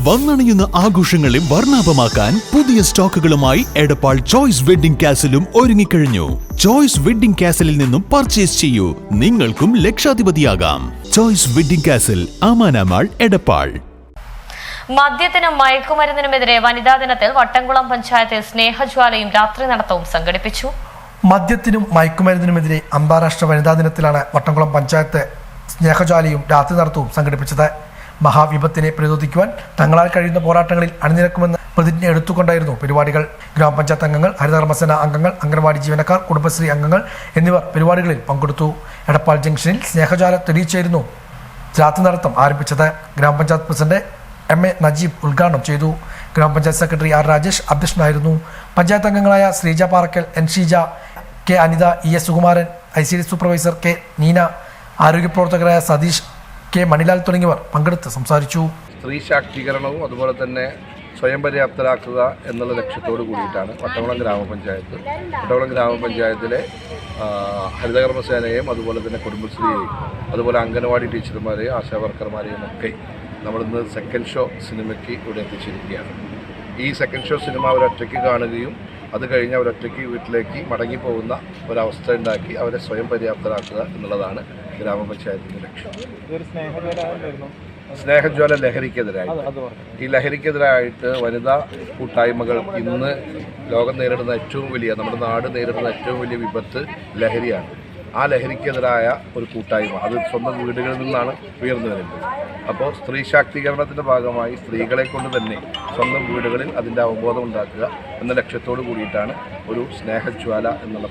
വന്നണിയുന്ന ആഘോഷങ്ങളെ വർണ്ണാഭമാക്കാൻ പുതിയ സ്റ്റോക്കുകളുമായി എടപ്പാൾ ചോയ്സ് വെഡ്ഡിംഗ് കാസിലും ഒരുങ്ങിക്കഴിഞ്ഞു. ചോയ്സ് വെഡ്ഡിംഗ് കാസിലിൽ നിന്നും പർച്ചേസ് ചെയ്യൂ, നിങ്ങൾക്കും ലക്ഷാധിപതിയാകാം. ചോയ്സ് വെഡ്ഡിംഗ് കാസിൽ, അമാനാമാൾ, എടപ്പാൾ. മദ്യത്തിനും മയക്കുമരുന്നിനുമെതിരെ വനിതാ ദിനത്തിൽ വട്ടംകുളം പഞ്ചായത്തിൽ സ്നേഹജ്വാലയും രാത്രി നടത്തവും സംഘടിപ്പിച്ചു. മദ്യത്തിനും മയക്കുമരുന്നിനുമെതിരെ അന്താരാഷ്ട്ര വനിതാ ദിനത്തിലാണ് വട്ടംകുളം പഞ്ചായത്ത് സ്നേഹജ്വാലയും രാത്രി നടത്തവും സംഘടിപ്പിച്ചത്. മഹാവിപത്തിനെ പ്രതിരോധിക്കുവാൻ തങ്ങളാൽ കഴിയുന്ന പോരാട്ടങ്ങളിൽ അണിനിരക്കുമെന്ന് പ്രതിജ്ഞ എടുത്തുകൊണ്ടായിരുന്നു പരിപാടികൾ. ഗ്രാമപഞ്ചായത്ത് അംഗങ്ങൾ, ഹരിതകർമ്മസേന അംഗങ്ങൾ, അംഗൻവാടി ജീവനക്കാർ, കുടുംബശ്രീ അംഗങ്ങൾ എന്നിവർ പരിപാടികളിൽ പങ്കെടുത്തു. എടപ്പാൾ ജംഗ്ഷനിൽ സ്നേഹജ്വാല തെളിയിച്ചായിരുന്നു രാത്രി നടത്തം ആരംഭിച്ചത്. ഗ്രാമപഞ്ചായത്ത് പ്രസിഡന്റ് MA നജീബ് ഉദ്ഘാടനം ചെയ്തു. ഗ്രാമപഞ്ചായത്ത് സെക്രട്ടറി R രാജേഷ് അധ്യക്ഷനായിരുന്നു. പഞ്ചായത്ത് അംഗങ്ങളായ Sreeja Parakkal, N Sheeja, K Anitha, ES Sukumaran, ICD supervisor K Neena, ആരോഗ്യപ്രവർത്തകരായ സതീഷ്, K മണിലാൽ തുടങ്ങിയവർ പങ്കെടുത്ത് സംസാരിച്ചു. സ്ത്രീ ശാക്തീകരണവും അതുപോലെ തന്നെ സ്വയം പര്യാപ്തരാക്കുക എന്നുള്ള ലക്ഷ്യത്തോടു കൂടിയിട്ടാണ് വട്ടംകുളം ഗ്രാമപഞ്ചായത്തിലെ ഹരിതകർമ്മസേനയെയും അതുപോലെ തന്നെ കുടുംബശ്രീയെയും അതുപോലെ അംഗനവാടി ടീച്ചർമാരെയും ആശാവർക്കർമാരെയും ഒക്കെ നമ്മളിന്ന് സെക്കൻഡ് ഷോ സിനിമയ്ക്ക് ഇവിടെ എത്തിച്ചിരിക്കുകയാണ്. ഈ സെക്കൻഡ് ഷോ സിനിമ അവരൊറ്റയ്ക്ക് കാണുകയും അത് കഴിഞ്ഞ് അവരൊറ്റയ്ക്ക് വീട്ടിലേക്ക് മടങ്ങിപ്പോകുന്ന ഒരവസ്ഥ ഉണ്ടാക്കി അവരെ സ്വയം പര്യാപ്തരാക്കുക എന്നുള്ളതാണ് ഗ്രാമപഞ്ചായത്തിൻ്റെ ലക്ഷ്യം. സ്നേഹജ്വാല ലഹരിക്കെതിരായിട്ട്, ഈ ലഹരിക്കെതിരായിട്ട് വനിതാ കൂട്ടായ്മകൾ ഇന്ന് ലോകം നേരിടുന്ന ഏറ്റവും വലിയ, നമ്മുടെ നാട് നേരിടുന്ന ഏറ്റവും വലിയ വിപത്ത് ലഹരിയാണ്. ആ ലഹരിക്കെതിരായ ഒരു കൂട്ടായ്മ അത് സ്വന്തം വീടുകളിൽ നിന്നാണ് ഉയർന്നു വരുന്നത്. അപ്പോൾ സ്ത്രീ ശാക്തീകരണത്തിൻ്റെ ഭാഗമായി സ്ത്രീകളെ കൊണ്ട് തന്നെ സ്വന്തം വീടുകളിൽ അതിൻ്റെ അവബോധം ഉണ്ടാക്കുക എന്ന ലക്ഷ്യത്തോടു കൂടിയിട്ടാണ് ഒരു സ്നേഹജ്വാല എന്നുള്ള